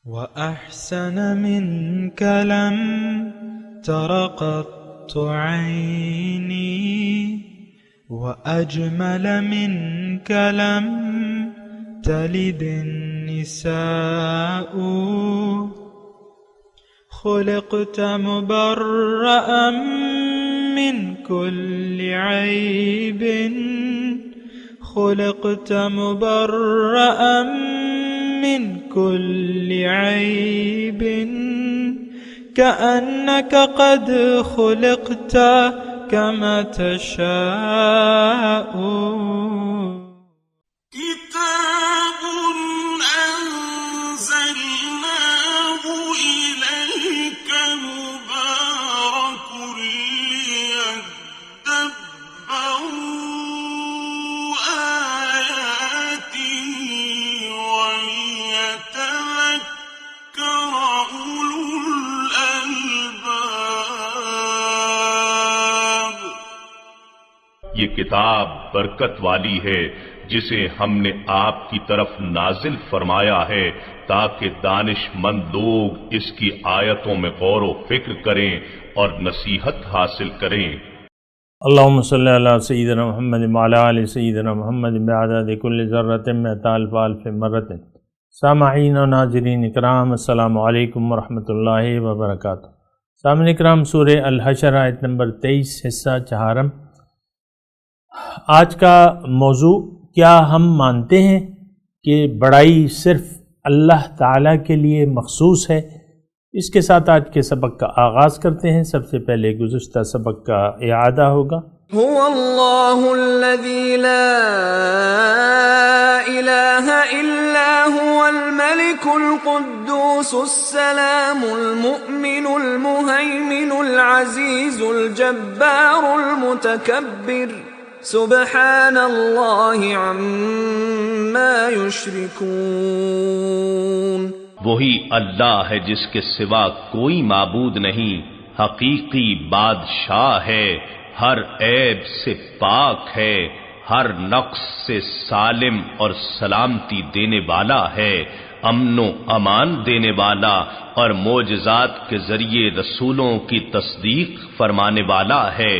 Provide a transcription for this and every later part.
وأحسن منك لم تر قط عيني وأجمل منك لم تلد النساء خلقت مبرأ من كل عيب خلقت مبرأ من كل عيب كأنك قد خلقت كما تشاء كتاب أنزلناه إليك مبارك ليدبروا آياته وليتذكر أولو الألباب. یہ کتاب برکت والی ہے جسے ہم نے آپ کی طرف نازل فرمایا ہے تاکہ دانش مند لوگ اس کی آیتوں میں غور و فکر کریں اور نصیحت حاصل کریں. اللہم صلی علی سیدنا محمد وعلی آل سیدنا محمد بعدد کل ذرۃ مئۃ الف الف مرۃ. سامعین و ناظرین اکرام، السلام علیکم ورحمۃ اللہ وبرکاتہ. سامعین اکرام، سورہ الحشر آیت نمبر 23 حصہ چہارم. آج کا موضوع، کیا ہم مانتے ہیں کہ بڑائی صرف اللہ تعالیٰ کے لیے مخصوص ہے؟ اس کے ساتھ آج کے سبق کا آغاز کرتے ہیں. سب سے پہلے گزشتہ سبق کا اعادہ ہوگا. هو اللہ الذی لا الہ الا هو الملک القدوس السلام المؤمن المہیمن العزیز الجبار المتکبر سبحان اللہ عما یشرکون. وہی اللہ ہے جس کے سوا کوئی معبود نہیں، حقیقی بادشاہ ہے، ہر عیب سے پاک ہے، ہر نقص سے سالم اور سلامتی دینے والا ہے، امن و امان دینے والا اور معجزات کے ذریعے رسولوں کی تصدیق فرمانے والا ہے،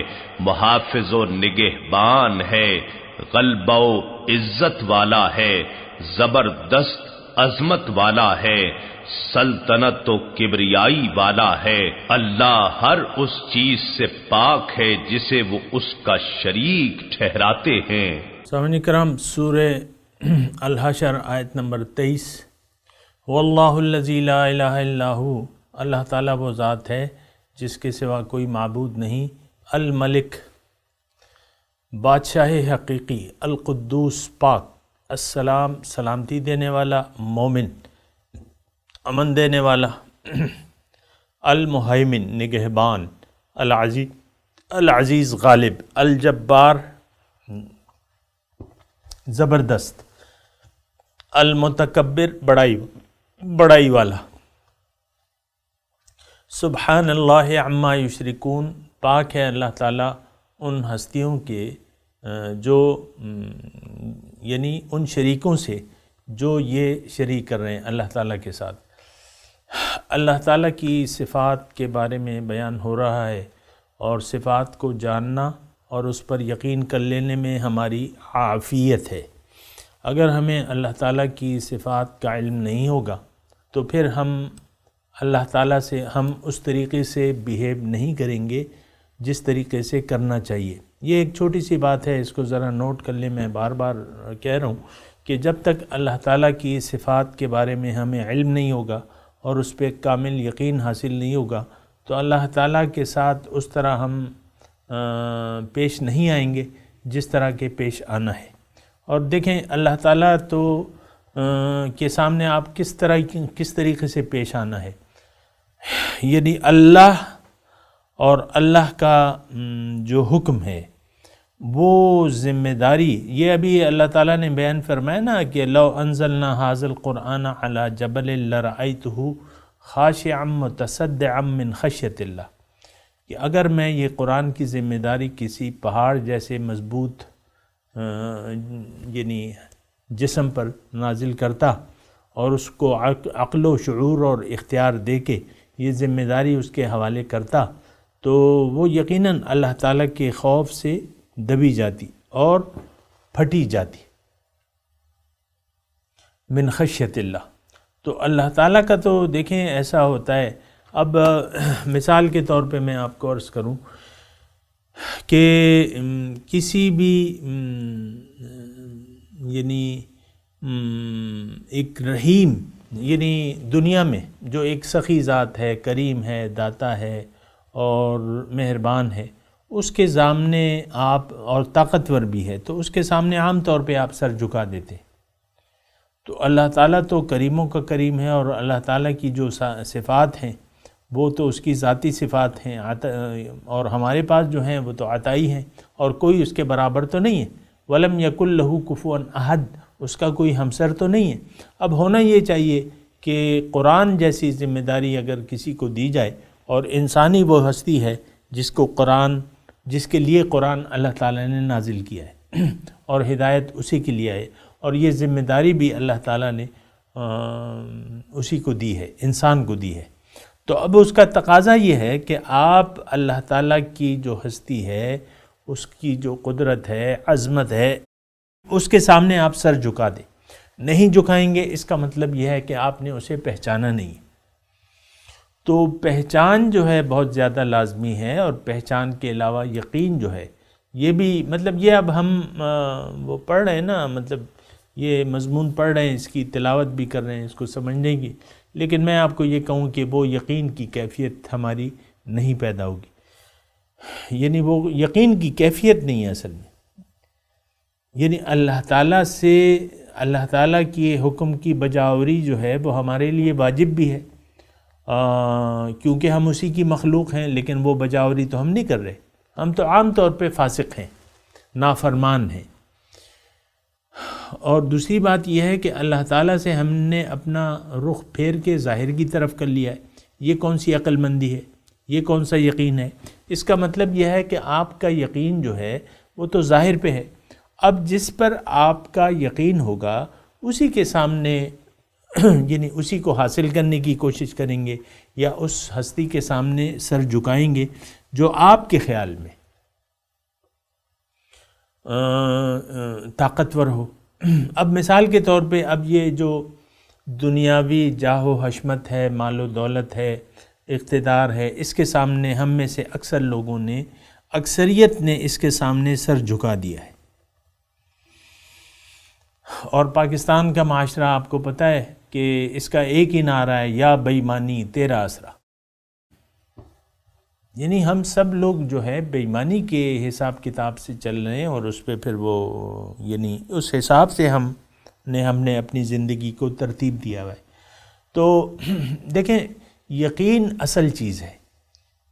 محافظ و نگہبان ہے، غلبہ و عزت والا ہے، زبردست عظمت والا ہے، سلطنت و کبریائی والا ہے. اللہ ہر اس چیز سے پاک ہے جسے وہ اس کا شریک ٹھہراتے ہیں. سامعین کرام، سورہ الحشر آیت نمبر 23. واللہ الذی لا الہ الا ہو، اللہ تعالیٰ وہ ذات ہے جس کے سوا کوئی معبود نہیں، الملک بادشاہ حقیقی، القدوس پاک، السلام سلامتی دینے والا، مومن امن دینے والا، المہیمن نگہبان، العزیز غالب، الجبار زبردست، المتکبر بڑائی والا. سبحان اللہ عما یشرکون، پاک ہے اللہ تعالیٰ ان ہستیوں کے جو یعنی ان شریکوں سے جو یہ شریک کر رہے ہیں اللہ تعالیٰ کے ساتھ. اللہ تعالیٰ کی صفات کے بارے میں بیان ہو رہا ہے، اور صفات کو جاننا اور اس پر یقین کر لینے میں ہماری عافیت ہے. اگر ہمیں اللہ تعالیٰ کی صفات کا علم نہیں ہوگا تو پھر ہم اللہ تعالیٰ سے اس طریقے سے بیہیو نہیں کریں گے جس طریقے سے کرنا چاہیے. یہ ایک چھوٹی سی بات ہے، اس کو ذرا نوٹ کر لیں. میں بار بار کہہ رہا ہوں کہ جب تک اللہ تعالیٰ کی صفات کے بارے میں ہمیں علم نہیں ہوگا اور اس پہ کامل یقین حاصل نہیں ہوگا تو اللہ تعالیٰ کے ساتھ اس طرح ہم پیش نہیں آئیں گے جس طرح کے پیش آنا ہے. اور دیکھیں اللہ تعالیٰ تو کے سامنے آپ کس طریقے سے پیش آنا ہے، یعنی اللہ اور اللہ کا جو حکم ہے وہ ذمہ داری، یہ ابھی اللہ تعالیٰ نے بیان فرمایا نا کہ لو انزلنا ھذا القرآن علی جبل لرأیتہ خاشعا متصدعا من خشیۃ اللہ، کہ اگر میں یہ قرآن کی ذمہ داری کسی پہاڑ جیسے مضبوط یعنی جسم پر نازل کرتا اور اس کو عقل و شعور اور اختیار دے کے یہ ذمہ داری اس کے حوالے کرتا تو وہ یقیناً اللہ تعالیٰ کے خوف سے دبی جاتی اور پھٹی جاتی من خشیت اللہ۔ تو اللہ تعالیٰ کا تو دیکھیں ایسا ہوتا ہے۔ اب مثال کے طور پہ میں آپ کو عرض کروں کہ کسی بھی یعنی ایک رحیم یعنی دنیا میں جو ایک سخی ذات ہے، کریم ہے، داتا ہے اور مہربان ہے، اس کے سامنے آپ، اور طاقتور بھی ہے، تو اس کے سامنے عام طور پہ آپ سر جھکا دیتے۔ تو اللہ تعالیٰ تو کریموں کا کریم ہے، اور اللہ تعالیٰ کی جو صفات ہیں وہ تو اس کی ذاتی صفات ہیں، اور ہمارے پاس جو ہیں وہ تو عطائی ہیں، اور کوئی اس کے برابر تو نہیں ہے۔ وَلَمْ يَكُنْ لَهُ كُفُوًا أَحَدٌ، اس کا کوئی ہمسر تو نہیں ہے۔ اب ہونا یہ چاہیے کہ قرآن جیسی ذمہ داری اگر کسی کو دی جائے، اور انسانی وہ ہستی ہے جس کو قرآن، جس کے لیے قرآن اللہ تعالیٰ نے نازل کیا ہے اور ہدایت اسی کے لیے ہے، اور یہ ذمہ داری بھی اللہ تعالیٰ نے اسی کو دی ہے، انسان کو دی ہے۔ تو اب اس کا تقاضا یہ ہے کہ آپ اللہ تعالیٰ کی جو ہستی ہے، اس کی جو قدرت ہے، عظمت ہے، اس کے سامنے آپ سر جھکا دیں۔ نہیں جھکائیں گے اس کا مطلب یہ ہے کہ آپ نے اسے پہچانا نہیں۔ تو پہچان جو ہے بہت زیادہ لازمی ہے، اور پہچان کے علاوہ یقین جو ہے یہ بھی، مطلب یہ اب ہم وہ پڑھ رہے ہیں نا، مطلب یہ مضمون پڑھ رہے ہیں، اس کی تلاوت بھی کر رہے ہیں، اس کو سمجھنے کی، لیکن میں آپ کو یہ کہوں کہ وہ یقین کی کیفیت ہماری نہیں پیدا ہوگی، یعنی وہ یقین کی کیفیت نہیں ہے اصل میں۔ یعنی اللہ تعالیٰ سے، اللہ تعالیٰ کی حکم کی بجاوری جو ہے وہ ہمارے لیے واجب بھی ہے، کیونکہ ہم اسی کی مخلوق ہیں، لیکن وہ بجاوری تو ہم نہیں کر رہے، ہم تو عام طور پہ فاسق ہیں، نافرمان ہیں۔ اور دوسری بات یہ ہے کہ اللہ تعالیٰ سے ہم نے اپنا رخ پھیر کے ظاہر کی طرف کر لیا ہے۔ یہ کون سی عقل مندی ہے، یہ کون سا یقین ہے؟ اس کا مطلب یہ ہے کہ آپ کا یقین جو ہے وہ تو ظاہر پہ ہے۔ اب جس پر آپ کا یقین ہوگا اسی کے سامنے یعنی اسی کو حاصل کرنے کی کوشش کریں گے، یا اس ہستی کے سامنے سر جھکائیں گے جو آپ کے خیال میں طاقتور ہو۔ اب مثال کے طور پہ، اب یہ جو دنیاوی جاہ و حشمت ہے، مال و دولت ہے، اقتدار ہے، اس کے سامنے ہم میں سے اکثر لوگوں نے، اکثریت نے اس کے سامنے سر جھکا دیا ہے۔ اور پاکستان کا معاشرہ آپ کو پتہ ہے کہ اس کا ایک ہی نعرہ ہے، یا بے ایمانی تیرا آسرا۔ یعنی ہم سب لوگ جو ہے بے ایمانی کے حساب کتاب سے چل رہے ہیں، اور اس پہ پھر وہ یعنی اس حساب سے ہم نے اپنی زندگی کو ترتیب دیا ہوا ہے۔ تو دیکھیں، یقین اصل چیز ہے،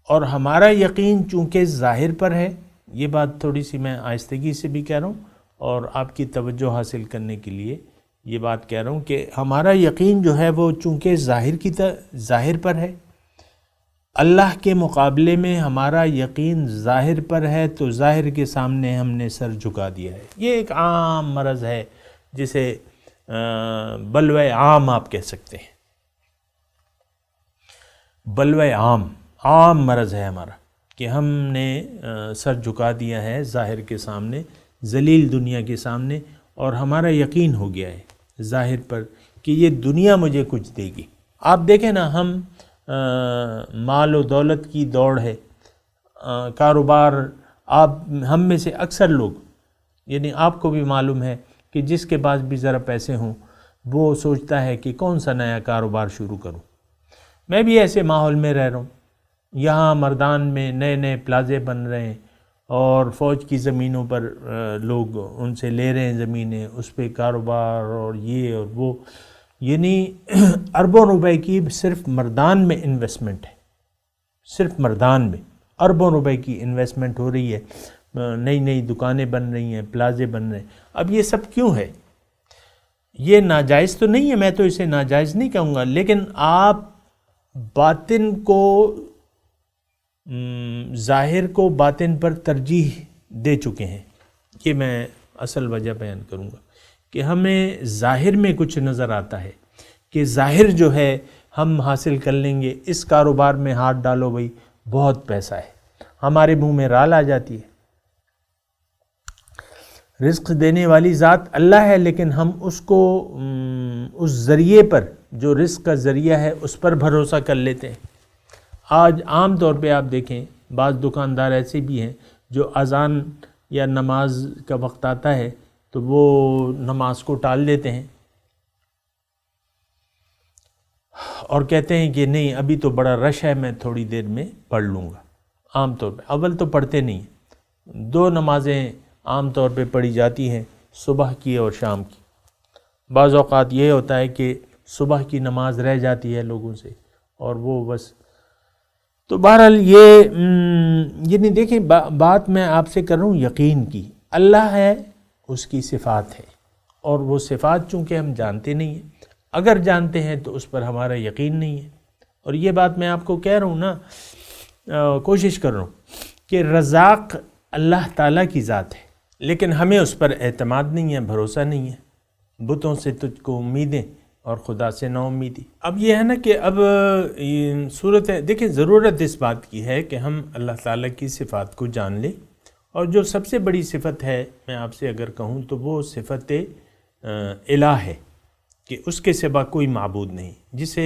اور ہمارا یقین چونکہ ظاہر پر ہے، یہ بات تھوڑی سی میں آہستگی سے بھی کہہ رہا ہوں، اور آپ کی توجہ حاصل کرنے کے لیے یہ بات کہہ رہا ہوں کہ ہمارا یقین جو ہے وہ چونکہ ظاہر پر ہے، اللہ کے مقابلے میں ہمارا یقین ظاہر پر ہے، تو ظاہر کے سامنے ہم نے سر جھکا دیا ہے۔ یہ ایک عام مرض ہے، جسے بلوے عام آپ کہہ سکتے ہیں۔ بلوے عام مرض ہے ہمارا، کہ ہم نے سر جھکا دیا ہے ظاہر کے سامنے، ذلیل دنیا کے سامنے، اور ہمارا یقین ہو گیا ہے ظاہر پر کہ یہ دنیا مجھے کچھ دے گی۔ آپ دیکھیں نا، ہم مال و دولت کی دوڑ ہے، کاروبار، ہم میں سے اکثر لوگ، یعنی آپ کو بھی معلوم ہے کہ جس کے پاس بھی ذرا پیسے ہوں وہ سوچتا ہے کہ کون سا نیا کاروبار شروع کروں۔ میں بھی ایسے ماحول میں رہ رہا ہوں، یہاں مردان میں نئے نئے پلازے بن رہے ہیں، اور فوج کی زمینوں پر لوگ ان سے لے رہے ہیں زمینیں، اس پہ کاروبار اور یہ اور وہ، یعنی اربوں روپے کی صرف مردان میں انویسٹمنٹ ہے، صرف مردان میں اربوں روپے کی انویسٹمنٹ ہو رہی ہے، نئی نئی دکانیں بن رہی ہیں، پلازے بن رہے ہیں۔ اب یہ سب کیوں ہے؟ یہ ناجائز تو نہیں ہے، میں تو اسے ناجائز نہیں کہوں گا، لیکن آپ باطن کو، ظاہر کو باطن پر ترجیح دے چکے ہیں۔ یہ میں اصل وجہ بیان کروں گا کہ ہمیں ظاہر میں کچھ نظر آتا ہے، کہ ظاہر جو ہے ہم حاصل کر لیں گے، اس کاروبار میں ہاتھ ڈالو بھائی بہت پیسہ ہے، ہمارے منہ میں رال آ جاتی ہے۔ رزق دینے والی ذات اللہ ہے، لیکن ہم اس کو اس ذریعے پر جو رزق کا ذریعہ ہے اس پر بھروسہ کر لیتے ہیں۔ آج عام طور پہ آپ دیکھیں بعض دکاندار ایسے بھی ہیں جو اذان یا نماز کا وقت آتا ہے تو وہ نماز کو ٹال دیتے ہیں اور کہتے ہیں کہ نہیں ابھی تو بڑا رش ہے، میں تھوڑی دیر میں پڑھ لوں گا۔ عام طور پہ اول تو پڑھتے نہیں ہیں، 2 نمازیں عام طور پہ پڑھی جاتی ہیں، صبح کی اور شام کی۔ بعض اوقات یہ ہوتا ہے کہ صبح کی نماز رہ جاتی ہے لوگوں سے اور وہ بس۔ تو بہرحال یہ نہیں، دیکھیں بات میں آپ سے کر رہا ہوں یقین کی، اللہ ہے، اس کی صفات ہے، اور وہ صفات چونکہ ہم جانتے نہیں ہیں، اگر جانتے ہیں تو اس پر ہمارا یقین نہیں ہے۔ اور یہ بات میں آپ کو کہہ رہا ہوں نا، کوشش کر رہا ہوں کہ رزاق اللہ تعالیٰ کی ذات ہے، لیکن ہمیں اس پر اعتماد نہیں ہے، بھروسہ نہیں ہے۔ بتوں سے تجھ کو امیدیں اور خدا سے نا امیدی۔ اب یہ ہے نا کہ اب صورت ہے، دیکھیں ضرورت اس بات کی ہے کہ ہم اللہ تعالیٰ کی صفات کو جان لیں، اور جو سب سے بڑی صفت ہے میں آپ سے اگر کہوں تو وہ صفت الہ ہے، کہ اس کے سوا کوئی معبود نہیں، جسے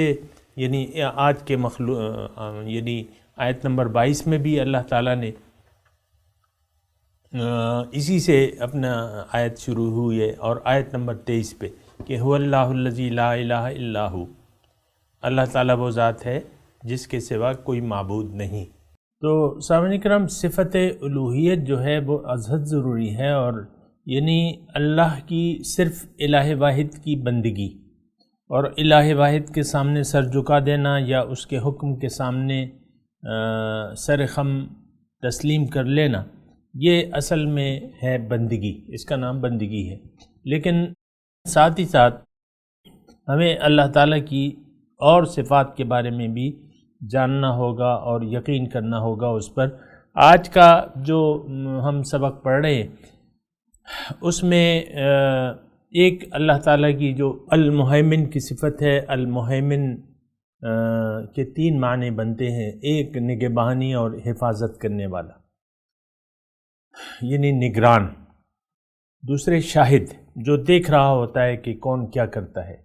یعنی آج کے یعنی آیت نمبر 22 میں بھی اللہ تعالیٰ نے اسی سے اپنا آیت شروع ہوئی ہے، اور آیت نمبر 23 پہ کہ هو اللہ الذی لا الہ الا ہو، اللہ تعالیٰ وہ ذات ہے جس کے سوا کوئی معبود نہیں۔ تو سامعین کرام، صفت الوہیت جو ہے وہ ازحد ضروری ہے، اور یعنی اللہ کی صرف الہ واحد کی بندگی اور الہ واحد کے سامنے سر جھکا دینا یا اس کے حکم کے سامنے سر خم تسلیم کر لینا، یہ اصل میں ہے بندگی، اس کا نام بندگی ہے۔ لیکن ساتھ ہی ساتھ ہمیں اللہ تعالیٰ کی اور صفات کے بارے میں بھی جاننا ہوگا اور یقین کرنا ہوگا اس پر۔ آج کا جو ہم سبق پڑھ رہے ہیں اس میں ایک اللہ تعالیٰ کی جو المہیمن کی صفت ہے، المہیمن کے 3 معنی بنتے ہیں، ایک نگہبانی اور حفاظت کرنے والا یعنی نگران، دوسرے شاہد جو دیکھ رہا ہوتا ہے کہ کون کیا کرتا ہے،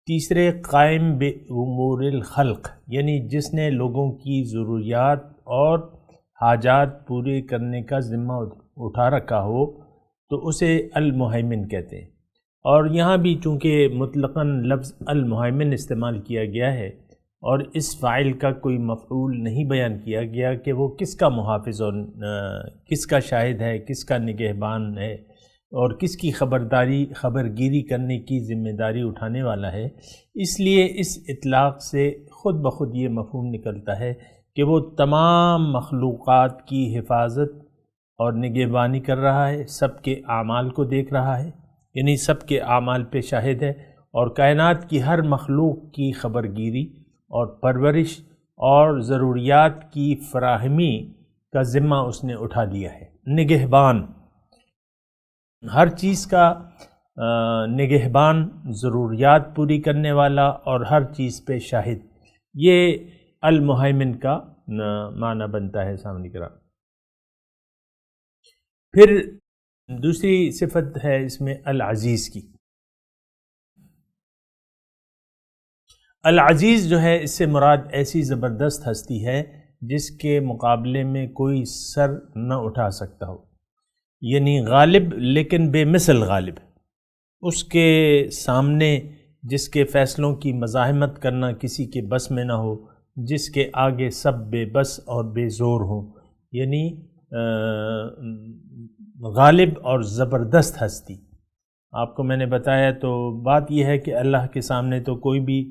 تیسرے قائم بامور الخلق یعنی جس نے لوگوں کی ضروریات اور حاجات پورے کرنے کا ذمہ اٹھا رکھا ہو تو اسے المہیمن کہتے ہیں۔ اور یہاں بھی چونکہ مطلقاً لفظ المہیمن استعمال کیا گیا ہے اور اس فاعل کا کوئی مفعول نہیں بیان کیا گیا کہ وہ کس کا محافظ اور کس کا شاہد ہے، کس کا نگہبان ہے اور کس کی خبرگیری کرنے کی ذمہ داری اٹھانے والا ہے، اس لیے اس اطلاق سے خود بخود یہ مفہوم نکلتا ہے کہ وہ تمام مخلوقات کی حفاظت اور نگہبانی کر رہا ہے، سب کے اعمال کو دیکھ رہا ہے، یعنی سب کے اعمال پہ شاہد ہے، اور کائنات کی ہر مخلوق کی خبرگیری اور پرورش اور ضروریات کی فراہمی کا ذمہ اس نے اٹھا لیا ہے۔ نگہبان، ہر چیز کا نگہبان، ضروریات پوری کرنے والا اور ہر چیز پہ شاہد، یہ المہیمن کا معنی بنتا ہے سامنے کرام۔ پھر دوسری صفت ہے اس میں العزیز کی۔ العزیز جو ہے اس سے مراد ایسی زبردست ہستی ہے جس کے مقابلے میں کوئی سر نہ اٹھا سکتا ہو، یعنی غالب لیکن بے مثل غالب، اس کے سامنے جس کے فیصلوں کی مزاحمت کرنا کسی کے بس میں نہ ہو، جس کے آگے سب بے بس اور بے زور ہوں، یعنی غالب اور زبردست ہستی۔ آپ کو میں نے بتایا تو بات یہ ہے کہ اللہ کے سامنے تو کوئی بھی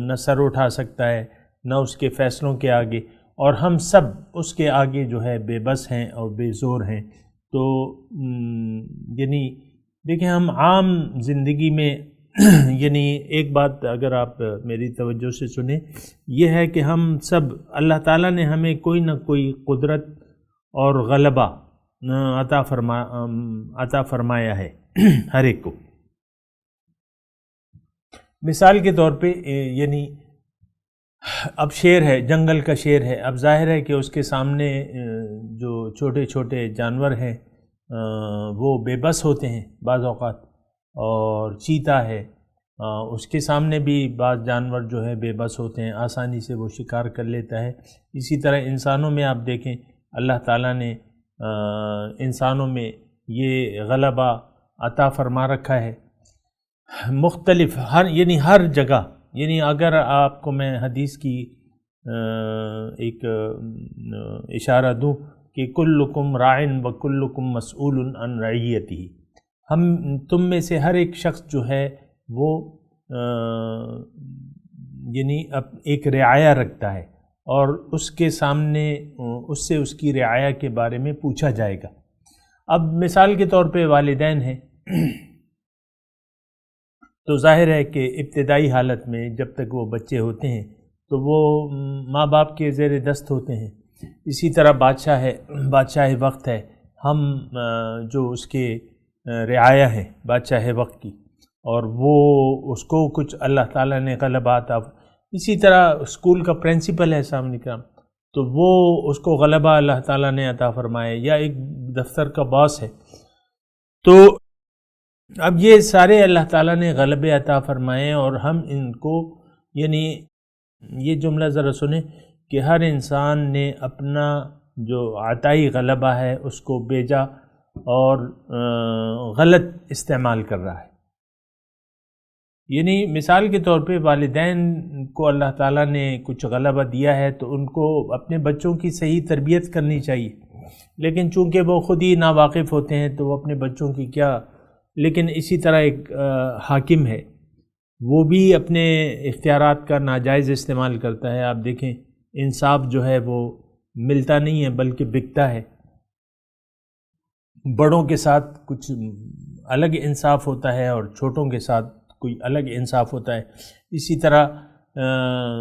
نہ سر اٹھا سکتا ہے نہ اس کے فیصلوں کے آگے، اور ہم سب اس کے آگے جو ہے بے بس ہیں اور بے زور ہیں۔ تو یعنی دیکھیں ہم عام زندگی میں یعنی ایک بات اگر آپ میری توجہ سے سنیں، یہ ہے کہ ہم سب اللہ تعالیٰ نے ہمیں کوئی نہ کوئی قدرت اور غلبہ عطا فرمایا ہے ہر ایک کو، مثال کے طور پہ یعنی اب شیر ہے، جنگل کا شیر ہے، اب ظاہر ہے کہ اس کے سامنے جو چھوٹے چھوٹے جانور ہیں وہ بے بس ہوتے ہیں بعض اوقات، اور چیتا ہے اس کے سامنے بھی بعض جانور جو ہے بے بس ہوتے ہیں، آسانی سے وہ شکار کر لیتا ہے۔ اسی طرح انسانوں میں آپ دیکھیں اللہ تعالیٰ نے انسانوں میں یہ غلبہ عطا فرما رکھا ہے مختلف ہر جگہ، یعنی اگر آپ کو میں حدیث کی ایک اشارہ دوں کہ کلکم راعن و کلکم مسئول عن رعیتہ، تم میں سے ہر ایک شخص جو ہے وہ یعنی ایک رعایا رکھتا ہے، اور اس کے سامنے اس سے اس کی رعایا کے بارے میں پوچھا جائے گا۔ اب مثال کے طور پہ والدین ہیں، تو ظاہر ہے کہ ابتدائی حالت میں جب تک وہ بچے ہوتے ہیں تو وہ ماں باپ کے زیر دست ہوتے ہیں۔ اسی طرح بادشاہ وقت ہے، ہم جو اس کے رعایا ہیں بادشاہ وقت کی، اور وہ اس کو کچھ اللہ تعالیٰ نے غلبات اسی طرح اسکول کا پرنسپل ہے سامنے کرام، تو وہ اس کو غلبہ اللہ تعالیٰ نے عطا فرمائے، یا ایک دفتر کا باس ہے، تو اب یہ سارے اللہ تعالیٰ نے غلبے عطا فرمائے، اور ہم ان کو یعنی یہ جملہ ذرا سنیں کہ ہر انسان نے اپنا جو عطائی غلبہ ہے اس کو بیجا اور غلط استعمال کر رہا ہے۔ یعنی مثال کے طور پہ والدین کو اللہ تعالیٰ نے کچھ غلبہ دیا ہے تو ان کو اپنے بچوں کی صحیح تربیت کرنی چاہیے، لیکن چونکہ وہ خود ہی ناواقف ہوتے ہیں تو وہ اپنے بچوں کی کیا۔ لیکن اسی طرح ایک حاکم ہے، وہ بھی اپنے اختیارات کا ناجائز استعمال کرتا ہے۔ آپ دیکھیں انصاف جو ہے وہ ملتا نہیں ہے بلکہ بکتا ہے، بڑوں کے ساتھ کچھ الگ انصاف ہوتا ہے اور چھوٹوں کے ساتھ کوئی الگ انصاف ہوتا ہے۔ اسی طرح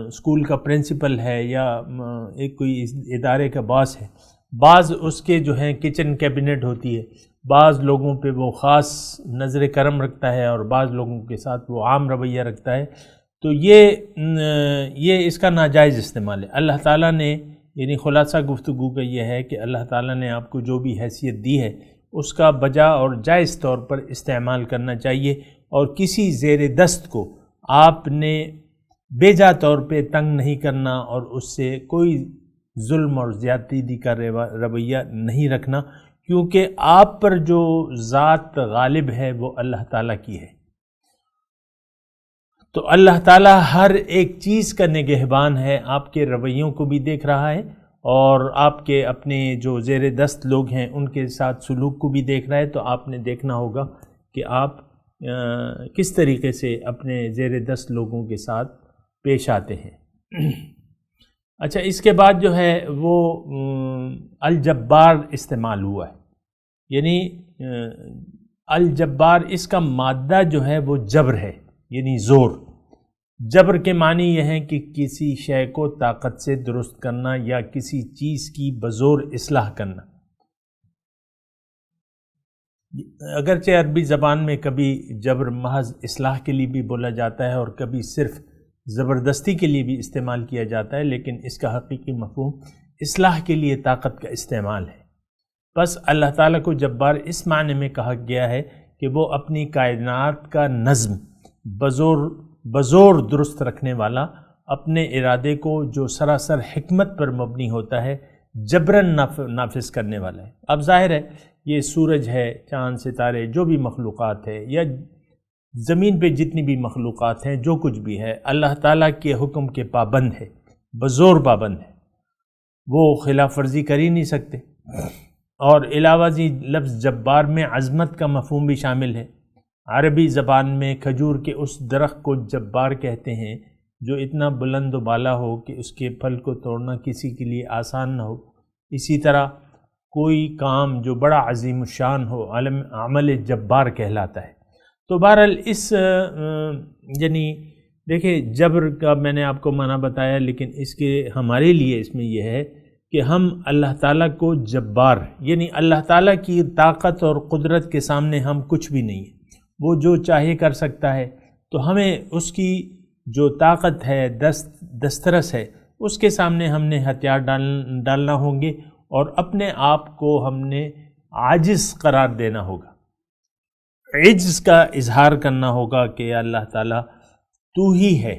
اسکول کا پرنسپل ہے یا ایک کوئی ادارے کا باس ہے، بعض اس کے جو ہیں کچن کیبنٹ ہوتی ہے، بعض لوگوں پہ وہ خاص نظر کرم رکھتا ہے اور بعض لوگوں کے ساتھ وہ عام رویہ رکھتا ہے، تو یہ اس کا ناجائز استعمال ہے۔ اللہ تعالیٰ نے یعنی خلاصہ گفتگو کا یہ ہے کہ اللہ تعالیٰ نے آپ کو جو بھی حیثیت دی ہے اس کا بجا اور جائز طور پر استعمال کرنا چاہیے، اور کسی زیر دست کو آپ نے بیجا طور پہ تنگ نہیں کرنا اور اس سے کوئی ظلم اور زیادتی کا رویہ نہیں رکھنا، کیونکہ آپ پر جو ذات غالب ہے وہ اللہ تعالیٰ کی ہے۔ تو اللہ تعالیٰ ہر ایک چیز کا نگہبان ہے، آپ کے رویوں کو بھی دیکھ رہا ہے اور آپ کے اپنے جو زیر دست لوگ ہیں ان کے ساتھ سلوک کو بھی دیکھ رہا ہے، تو آپ نے دیکھنا ہوگا کہ آپ کس طریقے سے اپنے زیر دست لوگوں کے ساتھ پیش آتے ہیں۔ اچھا، اس کے بعد جو ہے وہ الجبار استعمال ہوا ہے، یعنی الجبار اس کا مادہ جو ہے وہ جبر ہے، یعنی زور۔ جبر کے معنی یہ ہیں کہ کسی شے کو طاقت سے درست کرنا یا کسی چیز کی بزور اصلاح کرنا۔ اگرچہ عربی زبان میں کبھی جبر محض اصلاح کے لیے بھی بولا جاتا ہے اور کبھی صرف زبردستی کے لیے بھی استعمال کیا جاتا ہے، لیکن اس کا حقیقی مفہوم اصلاح کے لیے طاقت کا استعمال ہے۔ بس اللہ تعالیٰ کو جبار اس معنی میں کہا گیا ہے کہ وہ اپنی کائنات کا نظم بزور درست رکھنے والا، اپنے ارادے کو جو سراسر حکمت پر مبنی ہوتا ہے جبراً نافذ کرنے والا ہے۔ اب ظاہر ہے یہ سورج ہے، چاند ستارے، جو بھی مخلوقات ہے یا زمین پہ جتنی بھی مخلوقات ہیں، جو کچھ بھی ہے اللہ تعالیٰ کے حکم کے پابند ہے، بزور پابند ہے، وہ خلاف ورزی کر ہی نہیں سکتے۔ اور علاوہ ازیں لفظ جبار میں عظمت کا مفہوم بھی شامل ہے۔ عربی زبان میں کھجور کے اس درخت کو جبار کہتے ہیں جو اتنا بلند و بالا ہو کہ اس کے پھل کو توڑنا کسی کے لیے آسان نہ ہو۔ اسی طرح کوئی کام جو بڑا عظیم الشان ہو عمل جبار کہلاتا ہے۔ تو بہرحال اس یعنی دیکھیں جبر کا میں نے آپ کو معنی بتایا، لیکن اس کے ہمارے لیے اس میں یہ ہے کہ ہم اللہ تعالیٰ کو جبار، یعنی اللہ تعالیٰ کی طاقت اور قدرت کے سامنے ہم کچھ بھی نہیں ہیں۔ وہ جو چاہے کر سکتا ہے، تو ہمیں اس کی جو طاقت ہے، دسترس ہے، اس کے سامنے ہم نے ہتھیار ڈالنا ہوں گے اور اپنے آپ کو ہم نے عاجز قرار دینا ہوگا، عجز کا اظہار کرنا ہوگا کہ یا اللہ تعالیٰ تو ہی ہے،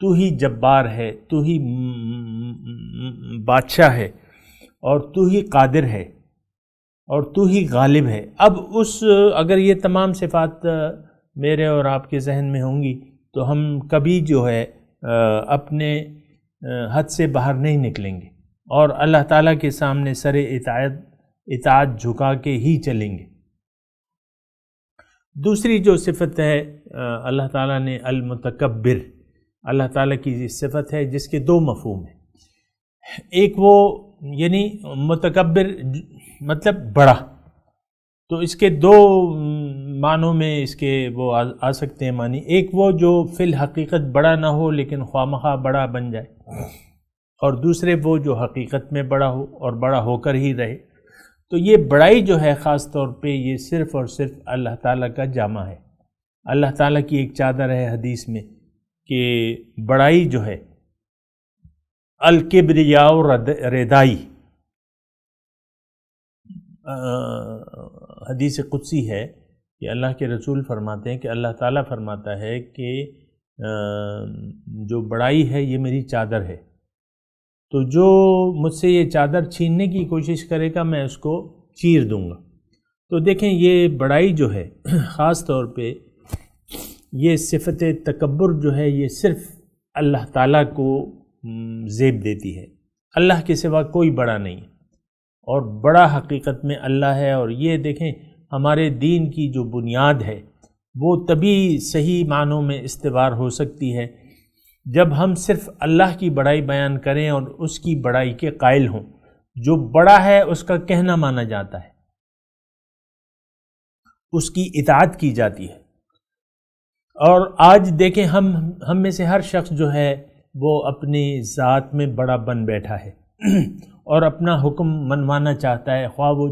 تو ہی جبار ہے، تو ہی بادشاہ ہے، اور تو ہی قادر ہے، اور تو ہی غالب ہے۔ اب اگر یہ تمام صفات میرے اور آپ کے ذہن میں ہوں گی تو ہم کبھی جو ہے اپنے حد سے باہر نہیں نکلیں گے اور اللہ تعالیٰ کے سامنے سر اطاعت جھکا کے ہی چلیں گے۔ دوسری جو صفت ہے اللہ تعالیٰ نے المتکبر، اللہ تعالیٰ کی یہ صفت ہے جس کے دو مفہوم ہیں۔ ایک وہ یعنی متکبر مطلب بڑا، تو اس کے دو معنوں میں اس کے وہ آ سکتے ہیں معنی۔ ایک وہ جو فی الحقیقت بڑا نہ ہو لیکن خواہ بڑا بن جائے، اور دوسرے وہ جو حقیقت میں بڑا ہو اور بڑا ہو کر ہی رہے۔ تو یہ بڑائی جو ہے خاص طور پہ یہ صرف اور صرف اللہ تعالیٰ کا جامہ ہے۔ اللہ تعالیٰ کی ایک چادر ہے حدیث میں کہ بڑائی جو ہے الکبریاء ردائی، حدیث قدسی ہے کہ اللہ کے رسول فرماتے ہیں کہ اللہ تعالیٰ فرماتا ہے کہ جو بڑائی ہے یہ میری چادر ہے، تو جو مجھ سے یہ چادر چھیننے کی کوشش کرے گا میں اس کو چیر دوں گا۔ تو دیکھیں یہ بڑائی جو ہے خاص طور پہ یہ صفت تکبر جو ہے یہ صرف اللہ تعالیٰ کو زیب دیتی ہے، اللہ کے سوا کوئی بڑا نہیں ہے، اور بڑا حقیقت میں اللہ ہے۔ اور یہ دیکھیں ہمارے دین کی جو بنیاد ہے وہ تبھی صحیح معنوں میں استوار ہو سکتی ہے جب ہم صرف اللہ کی بڑائی بیان کریں اور اس کی بڑائی کے قائل ہوں۔ جو بڑا ہے اس کا کہنا مانا جاتا ہے، اس کی اطاعت کی جاتی ہے۔ اور آج دیکھیں ہم میں سے ہر شخص جو ہے وہ اپنی ذات میں بڑا بن بیٹھا ہے اور اپنا حکم منوانا چاہتا ہے، خواہ وہ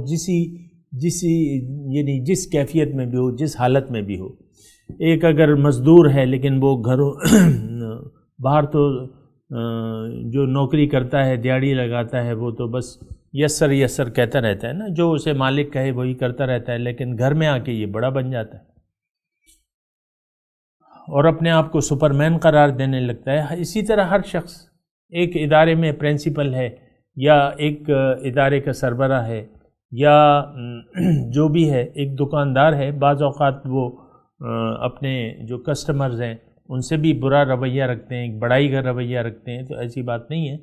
یعنی جس کیفیت میں بھی ہو، جس حالت میں بھی ہو۔ ایک اگر مزدور ہے لیکن وہ گھروں باہر تو جو نوکری کرتا ہے، دیہڑی لگاتا ہے، وہ تو بس یسر یسر کہتا رہتا ہے نا، جو اسے مالک کہے وہی کرتا رہتا ہے، لیکن گھر میں آ کے یہ بڑا بن جاتا ہے اور اپنے آپ کو سپرمین قرار دینے لگتا ہے۔ اسی طرح ہر شخص ایک ادارے میں پرنسپل ہے یا ایک ادارے کا سربراہ ہے یا جو بھی ہے، ایک دکاندار ہے، بعض اوقات وہ اپنے جو کسٹمرز ہیں ان سے بھی برا رویہ رکھتے ہیں، ایک بڑائی کا رویہ رکھتے ہیں۔ تو ایسی بات نہیں ہے،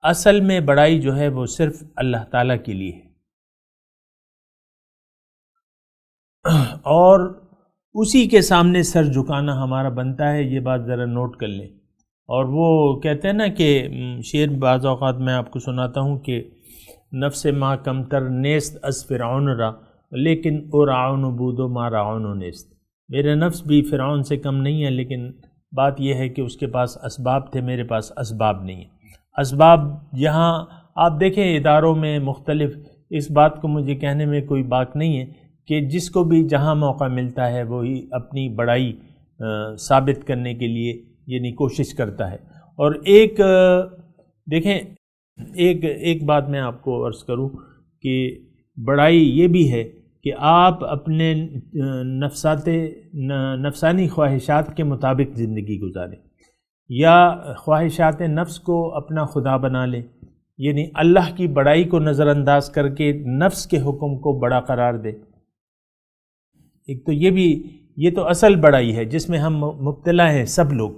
اصل میں بڑائی جو ہے وہ صرف اللہ تعالیٰ کے لیے ہے، اور اسی کے سامنے سر جھکانا ہمارا بنتا ہے۔ یہ بات ذرا نوٹ کر لیں۔ اور وہ کہتے ہیں نا کہ شعر بعض اوقات میں آپ کو سناتا ہوں کہ نفس ما کم تر نیست از فرعون را لیکن او راعون بود و ما راعون نیست۔ میرے نفس بھی فرعون سے کم نہیں ہے، لیکن بات یہ ہے کہ اس کے پاس اسباب تھے، میرے پاس اسباب نہیں ہیں۔ اسباب یہاں آپ دیکھیں اداروں میں مختلف، اس بات کو مجھے کہنے میں کوئی بات نہیں ہے کہ جس کو بھی جہاں موقع ملتا ہے وہی اپنی بڑائی ثابت کرنے کے لیے یعنی کوشش کرتا ہے۔ اور ایک دیکھیں ایک بات میں آپ کو عرض کروں کہ بڑائی یہ بھی ہے کہ آپ اپنے نفسانی خواہشات کے مطابق زندگی گزاریں یا خواہشات نفس کو اپنا خدا بنا لیں، یعنی اللہ کی بڑائی کو نظر انداز کر کے نفس کے حکم کو بڑا قرار دے۔ ایک تو یہ تو اصل بڑائی ہے جس میں ہم مبتلا ہیں سب لوگ،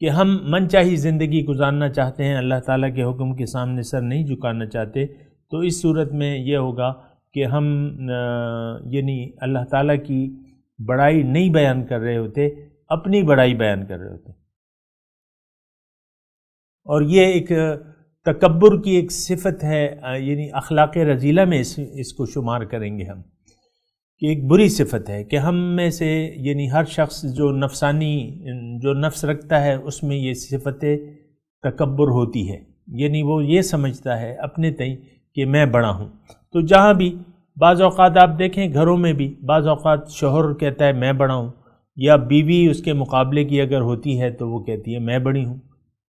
کہ ہم من چاہی زندگی گزارنا چاہتے ہیں، اللہ تعالیٰ کے حکم کے سامنے سر نہیں جھکانا چاہتے۔ تو اس صورت میں یہ ہوگا کہ ہم یعنی اللہ تعالیٰ کی بڑائی نہیں بیان کر رہے ہوتے، اپنی بڑائی بیان کر رہے ہوتے۔ اور یہ ایک تکبر کی ایک صفت ہے، یعنی اخلاق رذیلہ میں اس کو شمار کریں گے ہم، کہ ایک بری صفت ہے کہ ہم میں سے یعنی ہر شخص جو نفس رکھتا ہے اس میں یہ صفت تکبر ہوتی ہے، یعنی وہ یہ سمجھتا ہے اپنے تئیں کہ میں بڑا ہوں۔ تو جہاں بھی بعض اوقات آپ دیکھیں گھروں میں بھی بعض اوقات شوہر کہتا ہے میں بڑا ہوں، یا بیوی اس کے مقابلے کی اگر ہوتی ہے تو وہ کہتی ہے میں بڑی ہوں،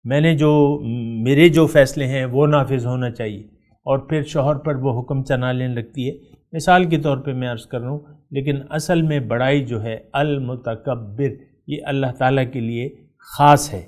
میرے جو فیصلے ہیں وہ نافذ ہونا چاہیے، اور پھر شوہر پر وہ حکم چلانے لگتی ہے۔ مثال کے طور پہ میں عرض کر رہا ہوں، لیکن اصل میں بڑائی جو ہے المتکبر، یہ اللہ تعالیٰ کے لیے خاص ہے،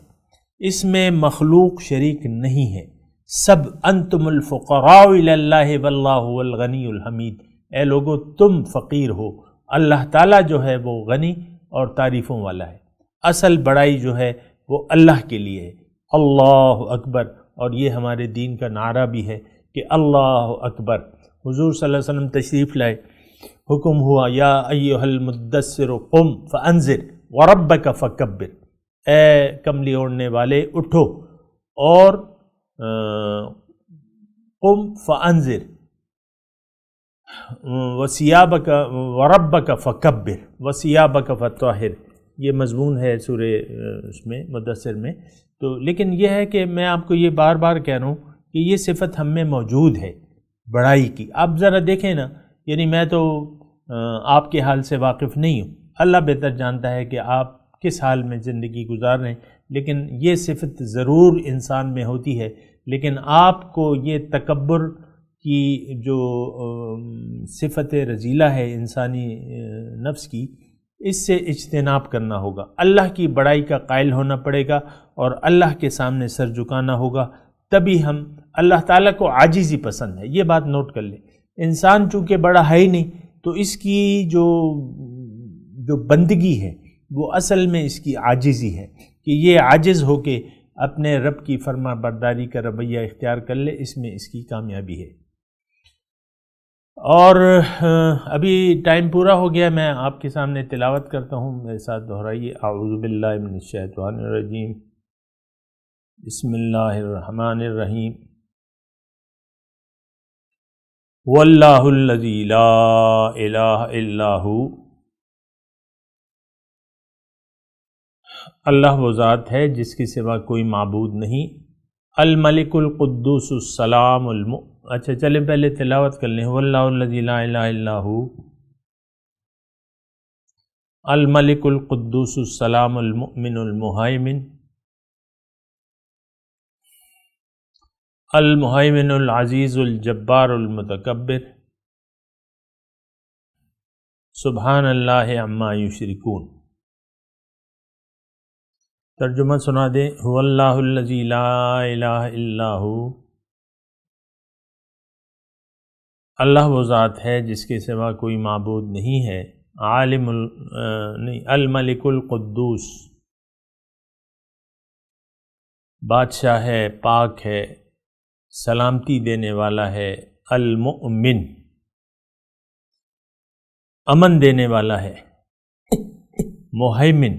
اس میں مخلوق شریک نہیں ہے۔ سب انتم الفقراء الی اللہ واللہ هو الغنی الحمید، اے لوگو تم فقیر ہو، اللہ تعالیٰ جو ہے وہ غنی اور تعریفوں والا ہے۔ اصل بڑائی جو ہے وہ اللہ کے لیے ہے۔ اللہ اکبر، اور یہ ہمارے دین کا نعرہ بھی ہے کہ اللہ اکبر۔ حضور صلی اللہ علیہ وسلم تشریف لائے، حکم ہوا یا ایھا المدثر قم فانذر وربک فکبر، اے کملی اوڑھنے والے اٹھو اور قم فانذر وثیابک وربک فکبر وثیابک فطہر، یہ مضمون ہے سورہ اس میں مدثر میں۔ تو لیکن یہ ہے کہ میں آپ کو یہ بار بار کہہ رہا ہوں کہ یہ صفت ہم میں موجود ہے بڑائی کی۔ آپ ذرا دیکھیں نا، یعنی میں تو آپ کے حال سے واقف نہیں ہوں، اللہ بہتر جانتا ہے کہ آپ کس حال میں زندگی گزار رہے ہیں، لیکن یہ صفت ضرور انسان میں ہوتی ہے۔ لیکن آپ کو یہ تکبر کی جو صفت رذیلہ ہے انسانی نفس کی، اس سے اجتناب کرنا ہوگا، اللہ کی بڑائی کا قائل ہونا پڑے گا اور اللہ کے سامنے سر جھکانا ہوگا، تبھی ہم اللہ تعالیٰ کو عاجزی پسند ہے، یہ بات نوٹ کر لیں۔ انسان چونکہ بڑا ہے ہی نہیں، تو اس کی جو بندگی ہے وہ اصل میں اس کی عاجزی ہے، کہ یہ عاجز ہو کے اپنے رب کی فرما برداری کا رویہ اختیار کر لے، اس میں اس کی کامیابی ہے۔ اور ابھی ٹائم پورا ہو گیا، میں آپ کے سامنے تلاوت کرتا ہوں، میرے ساتھ دہرائیے۔ اعوذ باللہ من الشیطان الرجیم، بسم اللہ الرحمن الرحیم۔ واللہ الذی لا الہ الا ہو، اللہ وہ ذات ہے جس کے سوا کوئی معبود نہیں۔ الملک القدوس السلام اچھا چلیں پہلے تلاوت کر لیں۔ واللہ الذی لا الہ الا ہو الملک القدوس السلام المؤمن المہیمن المہیمن العزیز الجبار المتکبر، سبحان اللہ عما یشرکون۔ ترجمہ سنا دیں۔ هو اللہ الذی لا الہ الا ہو، اللہ وہ ذات ہے جس کے سوا کوئی معبود نہیں ہے، الملک القدوس، بادشاہ ہے، پاک ہے، سلامتی دینے والا ہے، المؤمن، امن دینے والا ہے، مہیمن،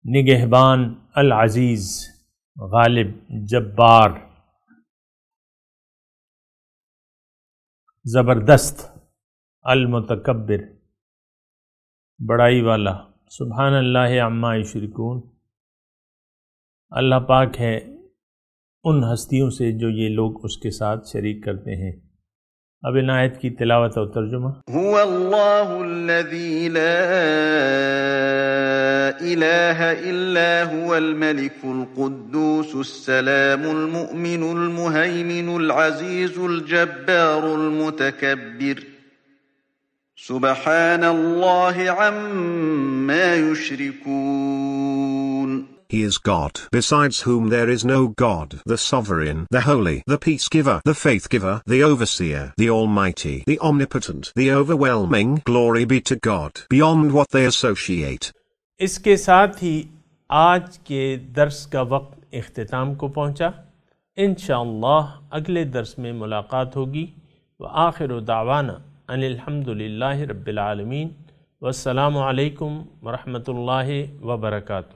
نگہبان، العزیز، غالب، جبار، زبردست، المتکبر، بڑائی والا، سبحان اللہ عما یشرکون، اللہ پاک ہے ان ہستیوں سے جو یہ لوگ اس کے ساتھ شریک کرتے ہیں۔ اب ان آیت کی تلاوت اور ترجمہ۔ هو اللہ الذی لا الہ الا هو الملک القدوس السلام المؤمن المہیمن العزیز الجبار المتکبر، سبحان اللہ عما یشرکون۔ He is God, besides whom there is no God, the sovereign, the holy, the peace-giver, the faith-giver, the overseer, the almighty, the omnipotent, the overwhelming. Glory be to God, beyond what they associate. اس کے ساتھ ہی آج کے درس کا وقت اختتام کو پہنچا۔ انشاءاللہ اگلے درس میں ملاقات ہوگی۔ وآخر دعوانا ان الحمدللہ رب العالمین، والسلام علیکم ورحمۃ اللہ وبرکاتہ۔